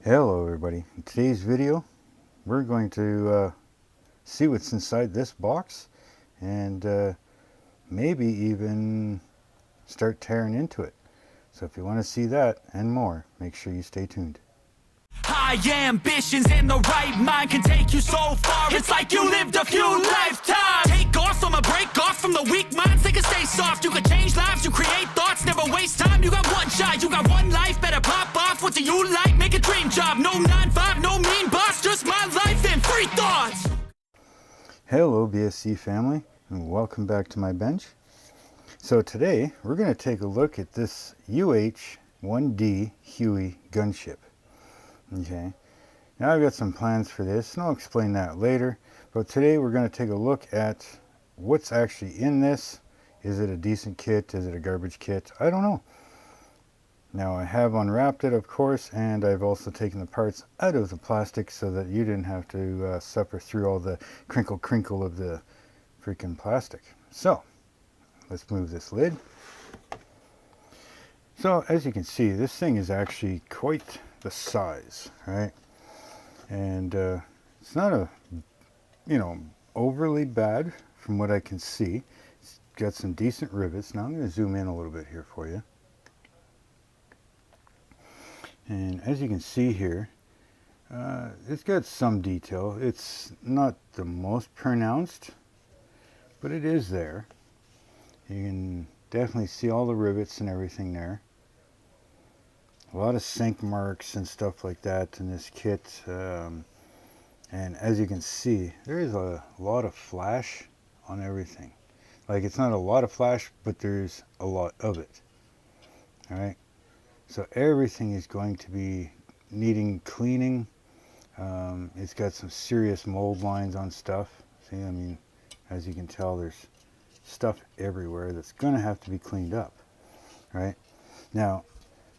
Hello everybody. In today's video we're going to see what's inside this box and maybe even start tearing into it. So if you want to see that and more, make sure you stay tuned. High ambitions and the right mind can take you so far. It's like you lived a few lifetimes. Take off from a break off from the weak minds. They can stay soft. You can change lives. You create thoughts. Never waste time. You got one shot. You got one life. Better pop off. What do you like? Make a dream job. No 9-5. No mean boss. Just my life and free thoughts. Hello BSC family and welcome back to my bench. So today we're going to take a look at this UH-1D Huey gunship. Okay, now I've got some plans for this and I'll explain that later, but today we're going to take a look at what's actually in this. Is it a decent kit? Is it a garbage kit? I don't know. Now I have unwrapped it, of course, and I've also taken the parts out of the plastic so that you didn't have to suffer through all the crinkle of the freaking plastic. So let's move this lid. So as you can see, this thing is actually quite the size, right? And it's not a, overly bad from what I can see. It's got some decent rivets. Now I'm going to zoom in a little bit here for you. And as you can see here, it's got some detail. It's not the most pronounced, but it is there. You can definitely see all the rivets and everything there. A lot of sink marks and stuff like that in this kit, and as you can see, there is a lot of flash on everything. Like, it's not a lot of flash, but there's a lot of it. Alright, so everything is going to be needing cleaning. It's got some serious mold lines on stuff. See, I mean, as you can tell, there's stuff everywhere that's going to have to be cleaned up. Right now,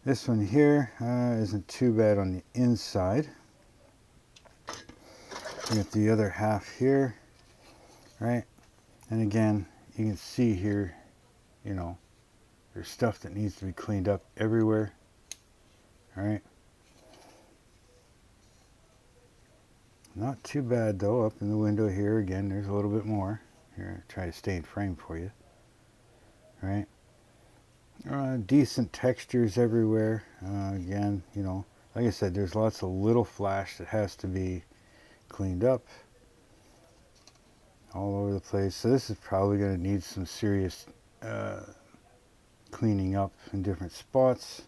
this one here isn't too bad on the inside. We got the other half here, right? And again, you can see here, there's stuff that needs to be cleaned up everywhere. All right. Not too bad though. Up in the window here, again, there's a little bit more. Here, I'll try to stay in frame for you. All right. Decent textures everywhere. Again, like I said, there's lots of little flash that has to be cleaned up all over the place. So this is probably going to need some serious cleaning up in different spots.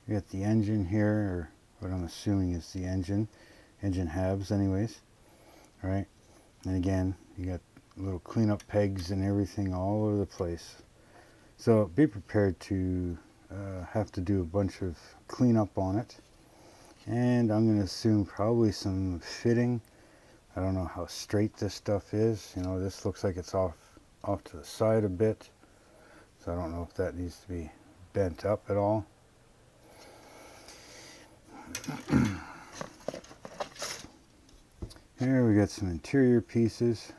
You got the engine here, or what I'm assuming is the engine halves anyways. All right, and again, you got little cleanup pegs and everything all over the place. So be prepared to have to do a bunch of cleanup on it. And I'm going to assume probably some fitting. I don't know how straight this stuff is. This looks like it's off to the side a bit. So I don't know if that needs to be bent up at all. Here we got some interior pieces.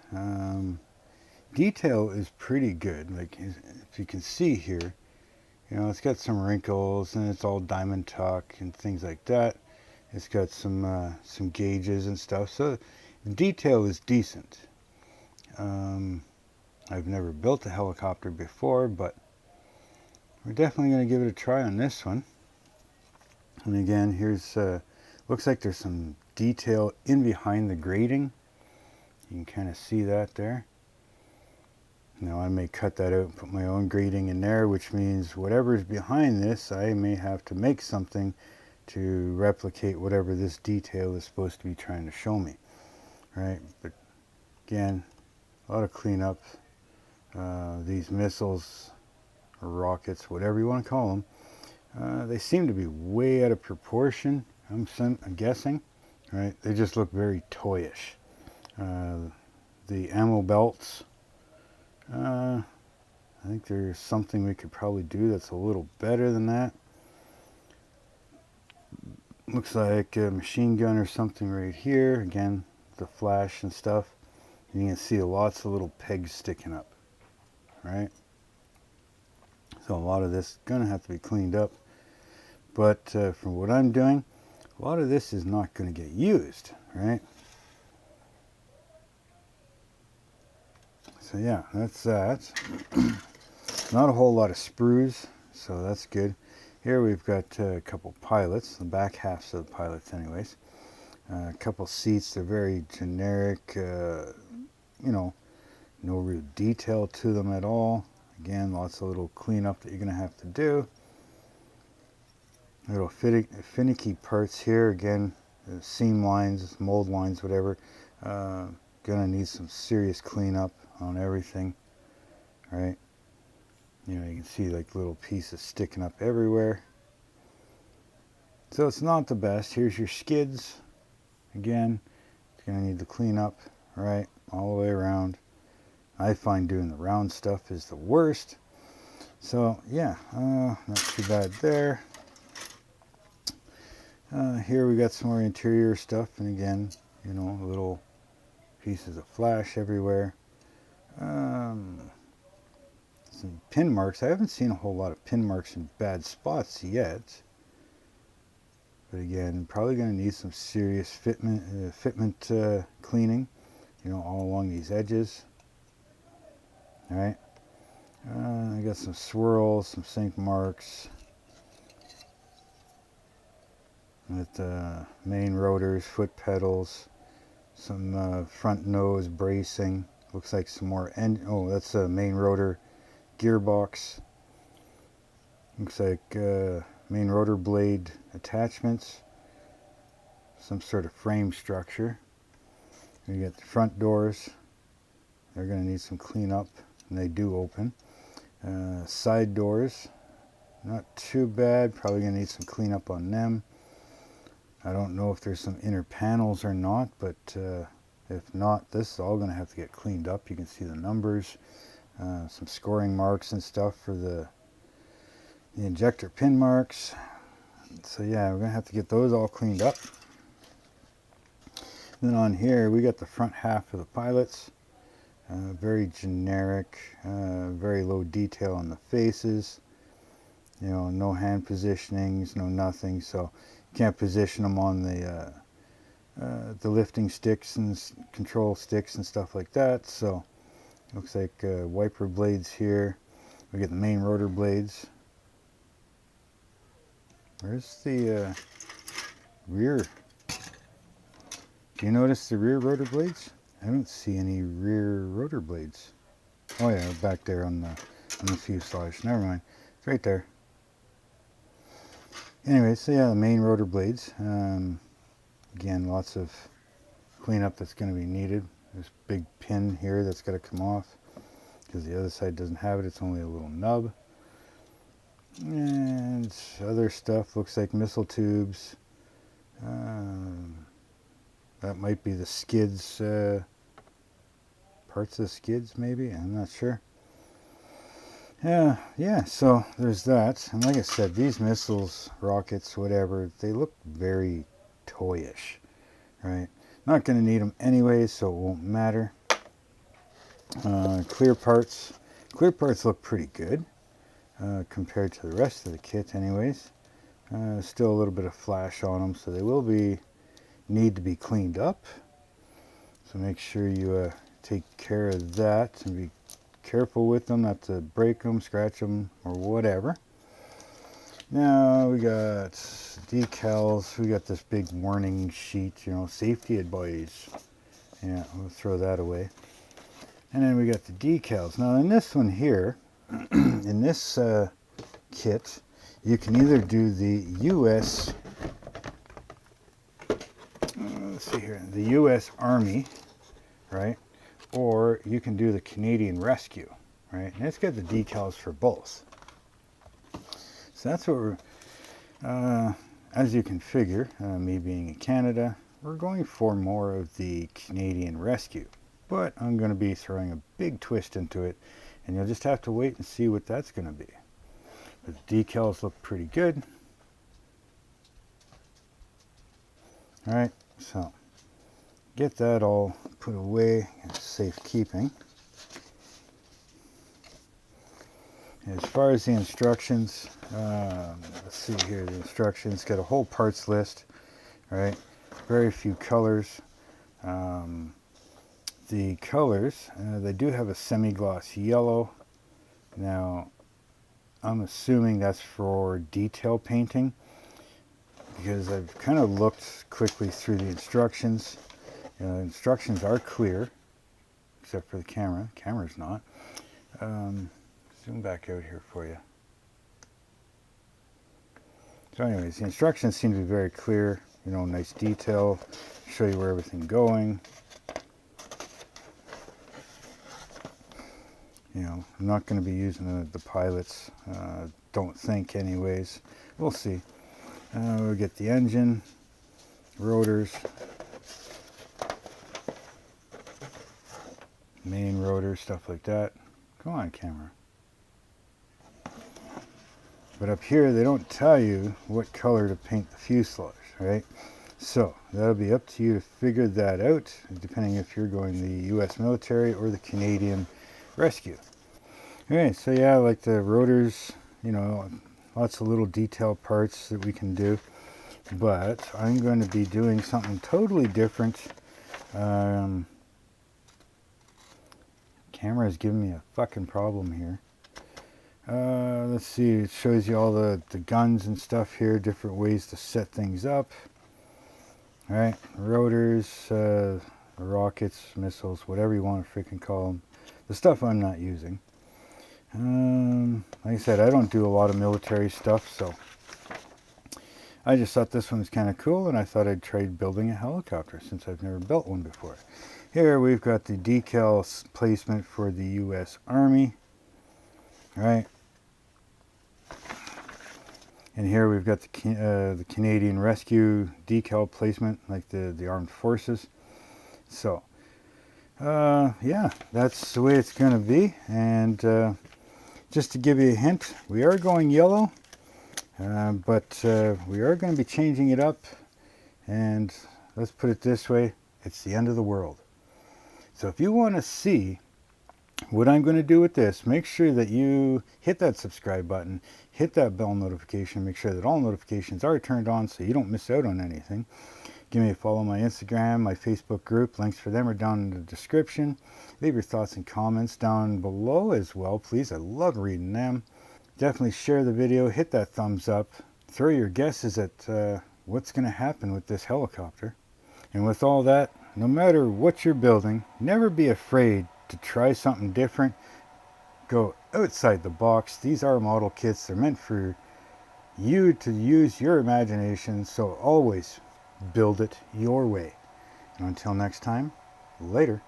Detail is pretty good. Like, if you can see here, it's got some wrinkles and it's all diamond tuck and things like that. It's got some gauges and stuff, so the detail is decent. I've never built a helicopter before, but we're definitely going to give it a try on this one. And again, here's looks like there's some detail in behind the grating. You can kind of see that there. Now I may cut that out and put my own grating in there, which means whatever's behind this, I may have to make something to replicate whatever this detail is supposed to be trying to show me. Right? But again, a lot of cleanup. These missiles or rockets, whatever you want to call them, they seem to be way out of proportion. I'm guessing. Right? They just look very toyish. The ammo belts. I think there's something we could probably do that's a little better than that. Looks like a machine gun or something right here. Again, the flash and stuff. And you can see lots of little pegs sticking up. Right? So a lot of this is going to have to be cleaned up. But from what I'm doing, a lot of this is not going to get used, right? So yeah, that's that. Not a whole lot of sprues, so that's good. Here we've got a couple pilots, the back halves of the pilots anyways. A couple seats, they're very generic, you know, no real detail to them at all. Again, lots of little cleanup that you're going to have to do. Little finicky parts here, again, seam lines, mold lines, whatever. Gonna need some serious cleanup on everything, right? You know, you can see like little pieces sticking up everywhere. So it's not the best. Here's your skids. Again, it's gonna need to clean up, right, all the way around. I find doing the round stuff is the worst. So yeah, not too bad there. Here we got some more interior stuff, and again, you know, little pieces of flash everywhere. Some pin marks. I haven't seen a whole lot of pin marks in bad spots yet. But again, probably going to need some serious fitment cleaning, you know, all along these edges. All right. I got some swirls, some sink marks. With main rotors, foot pedals, some front nose bracing. Looks like some more oh, that's a main rotor gearbox. Looks like main rotor blade attachments. Some sort of frame structure. We got the front doors. They're going to need some cleanup, and they do open. Side doors, not too bad. Probably going to need some cleanup on them. I don't know if there's some inner panels or not, but if not, this is all going to have to get cleaned up. You can see the numbers, some scoring marks and stuff for the injector pin marks. So yeah, we're going to have to get those all cleaned up. Then on here, we got the front half of the pilots. Very generic, very low detail on the faces. You know, no hand positionings, no nothing. So can't position them on the lifting sticks and control sticks and stuff like that. So looks like wiper blades here. We get the main rotor blades. Where's the rear? Do you notice the rear rotor blades? I don't see any rear rotor blades. Oh yeah, back there on the fuselage. Never mind, it's right there. Anyway, so yeah, the main rotor blades. Again, lots of cleanup that's going to be needed. This big pin here that's got to come off because the other side doesn't have it. It's only a little nub. And other stuff looks like missile tubes. That might be the skids, parts of the skids maybe. I'm not sure. Yeah, so there's that. And like I said, these missiles, rockets, whatever, they look very toyish, right? Not going to need them anyway, so it won't matter. Clear parts. Clear parts look pretty good compared to the rest of the kit anyways. Still a little bit of flash on them, so they will need to be cleaned up. So make sure you take care of that and be careful with them, not to break them, scratch them, or whatever. Now we got decals. We got this big warning sheet, you know, safety advice. Yeah, we'll throw that away. And then we got the decals. Now in this one here, in this kit, you can either do the US, let's see here, the US Army, right? Or you can do the Canadian Rescue, right? And it's got the decals for both. So that's what we're, as you can figure, me being in Canada, we're going for more of the Canadian Rescue. But I'm going to be throwing a big twist into it, and you'll just have to wait and see what that's going to be. But the decals look pretty good. All right, so get that all put away in safekeeping. As far as the instructions, let's see here, the instructions got a whole parts list. right? Very few colors. The colors, they do have a semi-gloss yellow. Now, I'm assuming that's for detail painting, because I've kind of looked quickly through the instructions. The instructions are clear, except for the camera. The camera's not. Zoom back out here for you. So anyways, the instructions seem to be very clear. You know, nice detail, show you where everything's going. You know, I'm not going to be using the pilots, don't think anyways. We'll see. We'll get the engine, rotors, main rotors, stuff like that. Come on, camera. But up here, they don't tell you what color to paint the fuselage, right? So that'll be up to you to figure that out, depending if you're going the U.S. military or the Canadian rescue. Okay, so yeah, like the rotors, you know, lots of little detail parts that we can do. But I'm going to be doing something totally different. Camera is giving me a fucking problem here. Let's see, it shows you all the guns and stuff here, different ways to set things up. Alright, rotors, rockets, missiles, whatever you want to freaking call them. The stuff I'm not using. Like I said, I don't do a lot of military stuff, so I just thought this one was kind of cool, and I thought I'd try building a helicopter since I've never built one before. Here we've got the decal placement for the U.S. Army. Alright. And here we've got the Canadian Rescue decal placement, like the armed forces. So, yeah, that's the way it's going to be. And just to give you a hint, we are going yellow, but we are going to be changing it up. And let's put it this way, it's the end of the world. So if you want to see what I'm going to do with this, make sure that you hit that subscribe button, hit that bell notification, make sure that all notifications are turned on so you don't miss out on anything. Give me a follow on my Instagram, my Facebook group. Links for them are down in the description. Leave your thoughts and comments down below as well, please. I love reading them. Definitely share the video, hit that thumbs up. Throw your guesses at what's going to happen with this helicopter. And with all that, no matter what you're building, never be afraid to try something different. Go outside the box. These are model kits. They're meant for you to use your imagination, so always build it your way. And until next time, later.